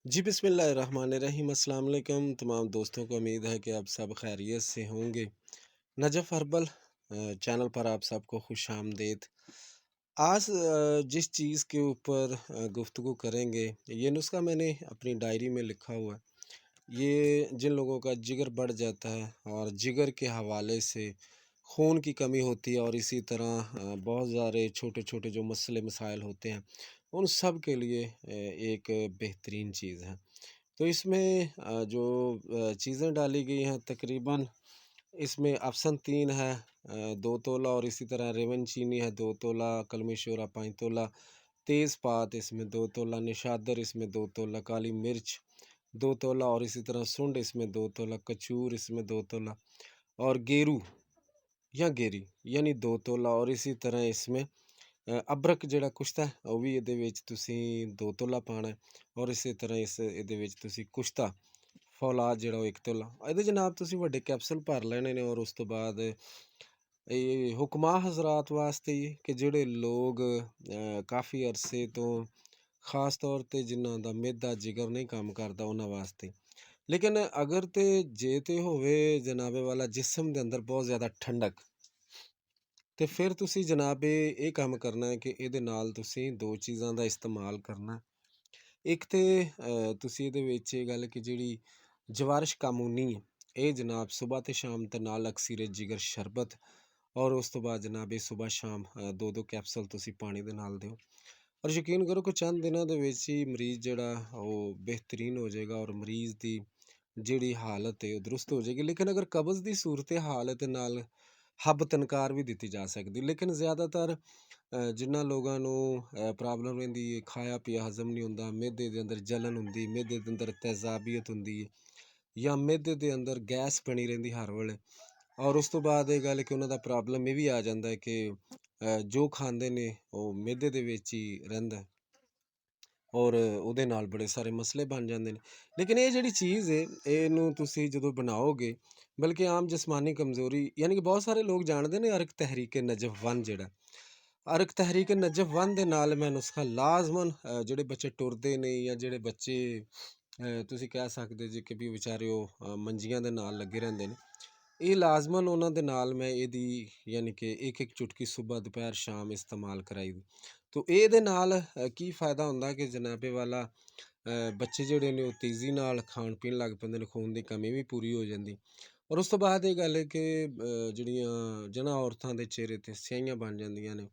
जी बिस्मिल्लाहिर्रहमानिर्रहीम अस्सलाम वालेकुम तमाम दोस्तों को। उम्मीद है कि आप सब खैरियत से होंगे। नजफ़ हर्बल चैनल पर आप सबको खुश आमदीद। आज जिस चीज़ के ऊपर गुफ्तगू करेंगे, ये नुस्खा मैंने अपनी डायरी में लिखा हुआ है। ये जिन लोगों का जिगर बढ़ जाता है और जिगर के हवाले से खून की कमी होती है और इसी तरह बहुत सारे छोटे छोटे जो मसले मसाइल होते हैं, उन सब के लिए एक बेहतरीन चीज़ है। तो इसमें जो चीज़ें डाली गई हैं तकरीबन, इसमें अफसन 3 है, 2 तोला, और इसी तरह रेवन चीनी है 2 तोला, कलमी शोरा 5 तोला, तेज़पात इसमें 2 तोला, निशादर इसमें 2 तोला, काली मिर्च 2 तोला, और इसी तरह सुंड इसमें 2 तोला, कचूर इसमें 2 तोला, और गेरू या गेरी यानी 2 तोला, और इसी तरह इसमें ਅਬਰਕ ਜਿਹੜਾ ਕੁਸ਼ਤਾ ਹੈ ਉਹ ਵੀ ਇਹਦੇ ਵਿੱਚ ਤੁਸੀਂ 2 ਤੋਲਾ ਪਾਉਣਾ ਹੈ, ਔਰ ਇਸੇ ਤਰ੍ਹਾਂ ਇਹਦੇ ਵਿੱਚ ਤੁਸੀਂ ਕੁਸ਼ਤਾ ਫੌਲਾਦ ਜਿਹੜਾ ਉਹ 1 ਤੋਲਾ। ਇਹਦੇ ਜਨਾਬ ਤੁਸੀਂ ਵੱਡੇ ਕੈਪਸੂਲ ਭਰ ਲੈਣੇ ਨੇ, ਔਰ ਉਸ ਤੋਂ ਬਾਅਦ ਇਹ ਹੁਕਮਾ ਹਜ਼ਰਾਤ ਵਾਸਤੇ ਹੀ ਕਿ ਜਿਹੜੇ ਲੋਕ ਕਾਫੀ ਅਰਸੇ ਤੋਂ ख़ास तौर ਤੇ ਜਿਨ੍ਹਾਂ ਦਾ ਮਿਹਦਾ ਜਿਗਰ ਨਹੀਂ ਕੰਮ ਕਰਦਾ ਉਹਨਾਂ ਵਾਸਤੇ। ਲੇਕਿਨ ਅਗਰ ਤੇ ਜੇ ਤੇ ਹੋਵੇ ਜਨਾਬੇ ਵਾਲਾ ਜਿਸਮ ਦੇ ਅੰਦਰ ਬਹੁਤ ਜ਼ਿਆਦਾ ਠੰਡਕ, ਤੇ ਫਿਰ ਤੁਸੀਂ ਜਨਾਬ ਇਹ ਕੰਮ ਕਰਨਾ ਹੈ ਕਿ ਇਹਦੇ ਨਾਲ ਤੁਸੀਂ ਦੋ ਚੀਜ਼ਾਂ ਦਾ ਇਸਤੇਮਾਲ ਕਰਨਾ। ਇੱਕ ਤੇ ਤੁਸੀਂ ਇਹਦੇ ਵਿੱਚ ਇਹ ਗੱਲ ਕਿ ਜਿਹੜੀ ਜਵਾਰਿਸ਼ ਕਾਮੂਨੀ ਹੈ, ਇਹ ਜਨਾਬ ਸੁਬਾਹ ਤੇ ਸ਼ਾਮ ਤੇ ਨਾਲ ਅਕਸੀਰ ਜਿਗਰ ਸ਼ਰਬਤ, ਔਰ ਉਸ ਤੋਂ ਬਾਅਦ ਜਨਾਬ ਇਹ ਸੁਬਾਹ ਸ਼ਾਮ ਦੋ ਦੋ ਕੈਪਸੂਲ ਤੁਸੀਂ ਪਾਣੀ ਦੇ ਨਾਲ ਦਿਓ। ਔਰ ਯਕੀਨ ਕਰੋ ਕਿ ਚੰਦ ਦਿਨਾਂ ਦੇ ਵਿੱਚ ਹੀ ਮਰੀਜ਼ ਜਿਹੜਾ ਉਹ ਬਿਹਤਰੀਨ ਹੋ ਜਾਏਗਾ, ਔਰ ਮਰੀਜ਼ ਦੀ ਜਿਹੜੀ ਹਾਲਤ ਹੈ ਉਹ ਦਰੁਸਤ ਹੋ ਜਾਏਗੀ। ਲੇਕਿਨ ਅਗਰ ਕਬਜ਼ ਦੀ ਸੂਰਤ ਹਾਲਤ ਨਾਲ ਹੱਬ ਤਨਕਾਰ ਵੀ ਦਿੱਤੀ ਜਾ ਸਕਦੀ, ਲੇਕਿਨ ਜ਼ਿਆਦਾਤਰ ਜਿਨ੍ਹਾਂ ਲੋਕਾਂ ਨੂੰ ਪ੍ਰੋਬਲਮ ਰਹਿੰਦੀ ਹੈ, ਖਾਇਆ ਪੀਆ ਹਜ਼ਮ ਨਹੀਂ ਹੁੰਦਾ, ਮਿਹਦੇ ਦੇ ਅੰਦਰ ਜਲਨ ਹੁੰਦੀ, ਮਿਹਦੇ ਦੇ ਅੰਦਰ ਤੇਜ਼ਾਬੀਅਤ ਹੁੰਦੀ ਹੈ, ਜਾਂ ਮਿਹਦੇ ਦੇ ਅੰਦਰ ਗੈਸ ਬਣੀ ਰਹਿੰਦੀ ਹਰ ਵੇਲੇ, ਔਰ ਉਸ ਤੋਂ ਬਾਅਦ ਇਹ ਗੱਲ ਕਿ ਉਹਨਾਂ ਦਾ ਪ੍ਰੋਬਲਮ ਇਹ ਵੀ ਆ ਜਾਂਦਾ ਹੈ ਕਿ ਜੋ ਖਾਂਦੇ ਨੇ ਉਹ ਮਿਹਦੇ ਦੇ ਵਿੱਚ ਹੀ ਰਹਿੰਦਾ ਹੈ, ਔਰ ਉਹਦੇ ਨਾਲ ਬੜੇ ਸਾਰੇ ਮਸਲੇ ਬਣ ਜਾਂਦੇ ਨੇ। ਲੇਕਿਨ ਇਹ ਜਿਹੜੀ ਚੀਜ਼ ਹੈ ਇਹਨੂੰ ਤੁਸੀਂ ਜਦੋਂ ਬਣਾਓਗੇ, ਬਲਕਿ ਆਮ ਜਿਸਮਾਨੀ ਕਮਜ਼ੋਰੀ ਯਾਨੀ ਕਿ ਬਹੁਤ ਸਾਰੇ ਲੋਕ ਜਾਣਦੇ ਨੇ ਅਰਕ ਤਹਿਰੀਕ ਨਜਫ 1 ਜਿਹੜਾ ਅਰਕ ਤਹਿਰੀਕ ਨਜਫ 1 ਦੇ ਨਾਲ ਮੈਂ ਨੁਸਖਾ ਲਾਜ਼ਮਨ ਜਿਹੜੇ ਬੱਚੇ ਟੁਰਦੇ ਨੇ ਜਾਂ ਜਿਹੜੇ ਬੱਚੇ ਤੁਸੀਂ ਕਹਿ ਸਕਦੇ ਜੇ ਕਿ ਵੀ ਵਿਚਾਰੇ ਉਹ ਮੰਜੀਆਂ ਦੇ ਨਾਲ ਲੱਗੇ ਰਹਿੰਦੇ ਨੇ, ਇਹ ਲਾਜ਼ਮਨ ਉਹਨਾਂ ਦੇ ਨਾਲ ਮੈਂ ਇਹਦੀ ਯਾਨੀ ਕਿ ਇੱਕ ਇੱਕ ਚੁਟਕੀ ਸੁਬਹ ਦੁਪਹਿਰ ਸ਼ਾਮ ਇਸਤੇਮਾਲ ਕਰਾਈ ਦੀ। ਤੋ ਇਹਦੇ ਨਾਲ ਕੀ ਫ਼ਾਇਦਾ ਹੁੰਦਾ ਕਿ ਜਨਾਬੇ ਵਾਲਾ ਬੱਚੇ ਜਿਹੜੇ ਨੇ ਉਹ ਤੇਜ਼ੀ ਨਾਲ ਖਾਣ ਪੀਣ ਲੱਗ ਪੈਂਦੇ ਨੇ, ਖੂਨ ਦੀ ਕਮੀ ਵੀ ਪੂਰੀ ਹੋ ਜਾਂਦੀ। ਔਰ ਉਸ ਤੋਂ ਬਾਅਦ ਇਹ ਗੱਲ ਹੈ ਕਿ ਜਿਹੜੀਆਂ ਜਿਹਨਾਂ ਔਰਤਾਂ ਦੇ ਚਿਹਰੇ 'ਤੇ ਸਿਆਹੀਆਂ ਬਣ ਜਾਂਦੀਆਂ ਨੇ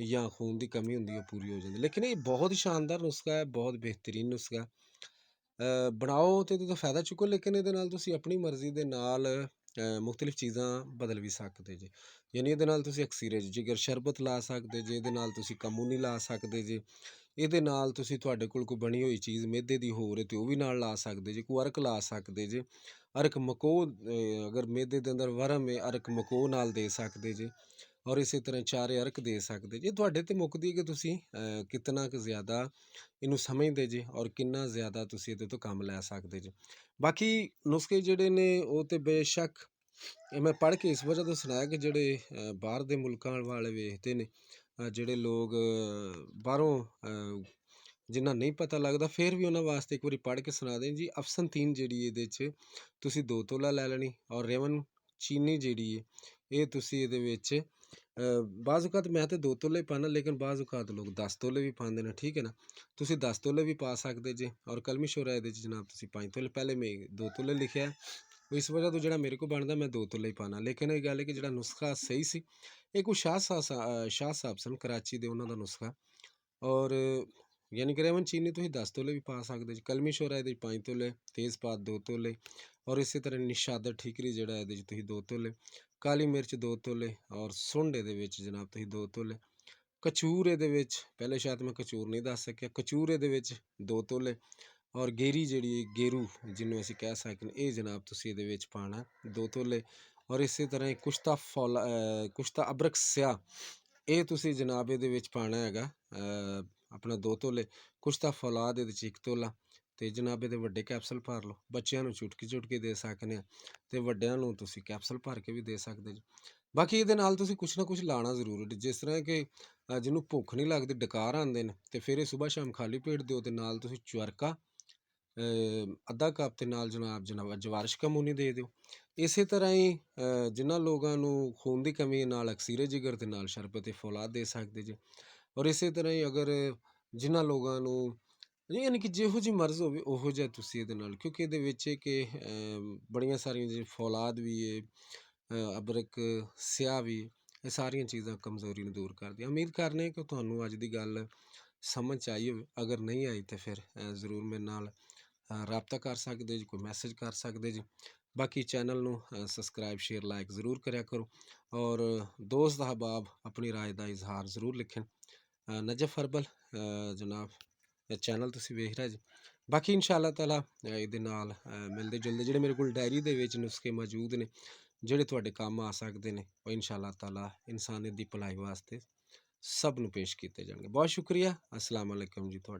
ਜਾਂ ਖੂਨ ਦੀ ਕਮੀ ਹੁੰਦੀ ਉਹ ਪੂਰੀ ਹੋ ਜਾਂਦੀ। ਲੇਕਿਨ ਇਹ ਬਹੁਤ ਸ਼ਾਨਦਾਰ ਨੁਸਖਾ ਹੈ, ਬਹੁਤ ਬਿਹਤਰੀਨ ਨੁਸਖਾ। ਬਣਾਓ ਅਤੇ ਇਹਦਾ ਤਾਂ ਫਾਇਦਾ ਚੁੱਕੋ, ਲੇਕਿਨ ਇਹਦੇ ਨਾਲ ਤੁਸੀਂ ਆਪਣੀ ਮਰਜ਼ੀ ਦੇ ਨਾਲ ਮੁਖਤਲਿਫ ਚੀਜ਼ਾਂ ਬਦਲ ਵੀ ਸਕਦੇ ਜੇ। ਯਾਨੀ ਇਹਦੇ ਨਾਲ ਤੁਸੀਂ ਅਕਸੀਰੇ ਜਿਗਰ ਸ਼ਰਬਤ ਲਾ ਸਕਦੇ ਜੇ, ਇਹਦੇ ਨਾਲ ਤੁਸੀਂ ਕਮੂਨੀ ਲਾ ਸਕਦੇ ਜੇ, ਇਹਦੇ ਨਾਲ ਤੁਸੀਂ ਤੁਹਾਡੇ ਕੋਲ ਕੋਈ ਬਣੀ ਹੋਈ ਚੀਜ਼ ਮਿਹਦੇ ਦੀ ਹੋਰ ਹੈ ਅਤੇ ਉਹ ਵੀ ਨਾਲ ਲਾ ਸਕਦੇ ਜੇ, ਕੋਈ ਅਰਕ ਲਾ ਸਕਦੇ ਜੇ, ਅਰਕ ਮਕੋਹ ਅਗਰ ਮਿਹਦੇ ਦੇ ਅੰਦਰ ਵਰਮ ਹੈ ਅਰਕ ਮਕੋਹ ਨਾਲ ਦੇ ਸਕਦੇ ਜੇ, ਔਰ ਇਸੇ ਤਰ੍ਹਾਂ ਚਾਰੇ ਅਰਕ ਦੇ ਸਕਦੇ ਜੇ। ਤੁਹਾਡੇ 'ਤੇ ਮੁੱਕਦੀ ਕਿ ਤੁਸੀਂ ਕਿਤਨਾ ਕੁ ਜ਼ਿਆਦਾ ਇਹਨੂੰ ਸਮਝਦੇ ਜੇ ਔਰ ਕਿੰਨਾ ਜ਼ਿਆਦਾ ਤੁਸੀਂ ਇਹਦੇ ਤੋਂ ਕੰਮ ਲੈ ਸਕਦੇ ਜੇ। ਬਾਕੀ ਨੁਸਖੇ ਜਿਹੜੇ ਨੇ ਉਹ ਤਾਂ ਬੇਸ਼ੱਕ ਇਹ ਮੈਂ ਪੜ੍ਹ ਕੇ ਇਸ ਵਜ੍ਹਾ ਤੋਂ ਸੁਣਾਇਆ ਕਿ ਜਿਹੜੇ ਬਾਹਰ ਦੇ ਮੁਲਕਾਂ ਵਾਲੇ ਵੇਖਦੇ ਨੇ, ਜਿਹੜੇ ਲੋਕ ਬਾਹਰੋਂ ਜਿਨ੍ਹਾਂ ਨਹੀਂ ਪਤਾ ਲੱਗਦਾ, ਫਿਰ ਵੀ ਉਹਨਾਂ ਵਾਸਤੇ ਇੱਕ ਵਾਰੀ ਪੜ੍ਹ ਕੇ ਸੁਣਾ ਦੇं ਜੀ। ਅਫਸਨ 3 ਜਿਹੜੀ ਇਹਦੇ 'ਚ ਤੁਸੀਂ 2 ਤੋਲਾ ਲੈ ਲੈਣੀ, ਔਰ ਰੇਵਨ ਚੀਨੀ ਜਿਹੜੀ ਹੈ ਇਹ ਤੁਸੀਂ ਇਹਦੇ ਵਿੱਚ ਬਾਜ਼ ਔਕਾਤ ਮੈਂ ਤਾਂ 2 ਤੋਲੇ ਪਾਉਂਦਾ, ਲੇਕਿਨ ਬਾਜ਼ ਔਕਾਤ ਲੋਕ 10 ਤੋਲੇ ਵੀ ਪਾਉਂਦੇ ਨੇ, ਠੀਕ ਹੈ ਨਾ। ਤੁਸੀਂ 10 ਤੋਲੇ ਵੀ ਪਾ ਸਕਦੇ ਜੇ, ਔਰ ਕਲਮੀ ਸ਼ੋਰਾ ਇਹਦੇ 'ਚ ਜਨਾਬ ਤੁਸੀਂ 5 ਤੋਲੇ, ਪਹਿਲੇ ਮੈਂ 2 ਤੋਲੇ ਲਿਖਿਆ, ਇਸ ਵਜ੍ਹਾ ਤੋਂ ਜਿਹੜਾ ਮੇਰੇ ਕੋਲ ਬਣਦਾ ਮੈਂ 2 ਤੋਲੇ ਹੀ ਪਾਉਣਾ। ਲੇਕਿਨ ਇਹ ਗੱਲ ਹੈ ਕਿ ਜਿਹੜਾ ਨੁਸਖਾ ਸਹੀ ਸੀ ਇਹ ਕੋਈ ਸ਼ਾਹ ਸਾਹਿਬ ਸਨ ਕਰਾਚੀ ਦੇ, ਉਹਨਾਂ ਦਾ ਨੁਸਖਾ। ਔਰ ਯਾਨੀ ਕਿ ਰੇਵਨ ਚੀਨੀ ਤੁਸੀਂ 10 ਤੋਲੇ ਵੀ ਪਾ ਸਕਦੇ ਜੀ, ਕਲਮੀ ਸ਼ੋਰਾ ਇਹਦੇ 5 ਤੋਲੇ, ਤੇਜ਼ਪਾਤ 2 ਤੋਲੇ, ਔਰ ਇਸੇ ਤਰ੍ਹਾਂ ਨਿਸ਼ਾਦਰ ਠੀਕਰੀ ਜਿਹੜਾ ਇਹਦੇ 'ਚ ਤੁਸੀਂ 2 ਤੋਲੇ, ਕਾਲੀ ਮਿਰਚ 2 ਤੋਲੇ, ਔਰ ਸੁੰਡ ਇਹਦੇ ਵਿੱਚ ਜਨਾਬ ਤੁਸੀਂ 2 ਤੋਲੇ, ਕਚੂਰ ਇਹਦੇ ਵਿੱਚ ਪਹਿਲੇ ਸ਼ਾਇਦ ਮੈਂ ਕਚੂਰ ਨਹੀਂ ਦੱਸ ਸਕਿਆ, ਕਚੂਰ ਇਹਦੇ ਵਿੱਚ 2 ਤੋਲੇ, ਔਰ ਗੇਰੀ ਜਿਹੜੀ ਗੇਰੂ ਜਿਹਨੂੰ ਅਸੀਂ ਕਹਿ ਸਕਦੇ ਇਹ ਜਨਾਬ ਤੁਸੀਂ ਇਹਦੇ ਵਿੱਚ ਪਾਉਣਾ 2 ਤੋਲੇ, ਔਰ ਇਸੇ ਤਰ੍ਹਾਂ ਹੀ ਕੁਸ਼ਤਾ ਅਬਰਕ ਸਿਆ ਇਹ ਤੁਸੀਂ ਜਨਾਬ ਇਹਦੇ ਵਿੱਚ ਪਾਉਣਾ ਹੈਗਾ ਆਪਣਾ 2 ਤੋਲੇ, ਕੁਸ਼ਤਾ ਫੌਲਾਦ ਇਹਦੇ 'ਚ 1 ਤੋਲਾ, ਅਤੇ ਜਨਾਬ ਇਹਦੇ ਵੱਡੇ ਕੈਪਸੂਲ ਭਰ ਲਓ। ਬੱਚਿਆਂ ਨੂੰ ਚੁਟਕੀ ਚੁਟਕੀ ਦੇ ਸਕਦੇ ਆ, ਅਤੇ ਵੱਡਿਆਂ ਨੂੰ ਤੁਸੀਂ ਕੈਪਸੂਲ ਭਰ ਕੇ ਵੀ ਦੇ ਸਕਦੇ ਜੀ। ਬਾਕੀ ਇਹਦੇ ਨਾਲ ਤੁਸੀਂ ਕੁਛ ਨਾ ਕੁਛ ਲਾਣਾ ਜ਼ਰੂਰ, ਜਿਸ ਤਰ੍ਹਾਂ ਕਿ ਜਿਹਨੂੰ ਭੁੱਖ ਨਹੀਂ ਲੱਗਦੀ, ਡਕਾਰ ਆਉਂਦੇ ਨੇ, ਅਤੇ ਫਿਰ ਇਹ ਸੁਬਾਹ ਸ਼ਾਮ ਖਾਲੀ ਪੇਟ ਦਿਓ, ਅਤੇ ਨਾਲ ਤੁਸੀਂ ਚਵਰਕਾ ਅੱਧਾ ਕੱਪ ਤੇ ਨਾਲ ਜਨਾਬ ਜਵਾਰਿਸ਼ ਕਮੂਨੀ ਦੇ ਦਿਓ। ਇਸੇ ਤਰ੍ਹਾਂ ਹੀ ਜਿਨ੍ਹਾਂ ਲੋਕਾਂ ਨੂੰ ਖੂਨ ਦੀ ਕਮੀ ਹੈ, ਨਾਲ ਅਕਸੀਰੇ ਜਿਗਰ ਤੇ ਨਾਲ ਸ਼ਰਬਤ ਫੌਲਾਦ ਦੇ ਸਕਦੇ ਜੇ। ਔਰ ਇਸੇ ਤਰ੍ਹਾਂ ਹੀ ਅਗਰ ਜਿਨ੍ਹਾਂ ਲੋਕਾਂ ਨੂੰ ਯਾਨੀ ਕਿ ਜਿਹੋ ਜਿਹੀ ਮਰਜ਼ ਹੋਵੇ ਉਹੋ ਜਿਹਾ ਤੁਸੀਂ ਇਹਦੇ ਨਾਲ, ਕਿਉਂਕਿ ਇਹਦੇ ਵਿੱਚ ਕਿ ਬੜੀਆਂ ਸਾਰੀਆਂ ਜਿਵੇਂ ਫੌਲਾਦ ਵੀ ਹੈ, ਅਬਰਕ ਸਿਆਹ ਵੀ, ਇਹ ਸਾਰੀਆਂ ਚੀਜ਼ਾਂ ਕਮਜ਼ੋਰੀ ਨੂੰ ਦੂਰ ਕਰਦੀਆਂ। ਉਮੀਦ ਕਰਨੇ ਕਿ ਤੁਹਾਨੂੰ ਅੱਜ ਦੀ ਗੱਲ ਸਮਝ 'ਚ ਆਈ ਹੋਵੇ। ਅਗਰ ਨਹੀਂ ਆਈ ਤਾਂ ਫਿਰ ਜ਼ਰੂਰ ਮੇਰੇ ਨਾਲ ਰਾਬਤਾ ਕਰ ਸਕਦੇ ਜੀ, ਕੋਈ ਮੈਸੇਜ ਕਰ ਸਕਦੇ ਜੀ। ਬਾਕੀ ਚੈਨਲ ਨੂੰ ਸਬਸਕ੍ਰਾਈਬ ਸ਼ੇਅਰ ਲਾਈਕ ਜ਼ਰੂਰ ਕਰਿਆ ਕਰੋ, ਔਰ ਦੋਸਤ ਅਹਿਬਾਬ ਆਪਣੀ ਰਾਏ ਦਾ ਇਜ਼ਹਾਰ ਜ਼ਰੂਰ ਲਿਖਣ। ਨਜਫ ਹਰਬਲ ਜਨਾਬ ਚੈਨਲ ਤੁਸੀਂ ਵੇਖ ਰਹੇ ਜੀ। ਬਾਕੀ ਇਨਸ਼ਾ ਅੱਲਾਹ ਤਾਲਾ ਇਹਦੇ ਨਾਲ ਮਿਲਦੇ ਜੁਲਦੇ ਜਿਹੜੇ ਮੇਰੇ ਕੋਲ ਡਾਇਰੀ ਦੇ ਵਿੱਚ ਨੁਸਖੇ ਮੌਜੂਦ ਨੇ, ਜਿਹੜੇ ਤੁਹਾਡੇ ਕੰਮ ਆ ਸਕਦੇ ਨੇ, ਉਹ ਇਨਸ਼ਾ ਅੱਲਾਹ ਤਾਲਾ ਇਨਸਾਨੀਅਤ ਦੀ ਭਲਾਈ ਵਾਸਤੇ ਸਭ ਨੂੰ ਪੇਸ਼ ਕੀਤੇ ਜਾਣਗੇ। ਬਹੁਤ ਸ਼ੁਕਰੀਆ। ਅਸਲਾਮ ਵਾਲੇਕੁਮ ਜੀ ਤੁਹਾਡਾ।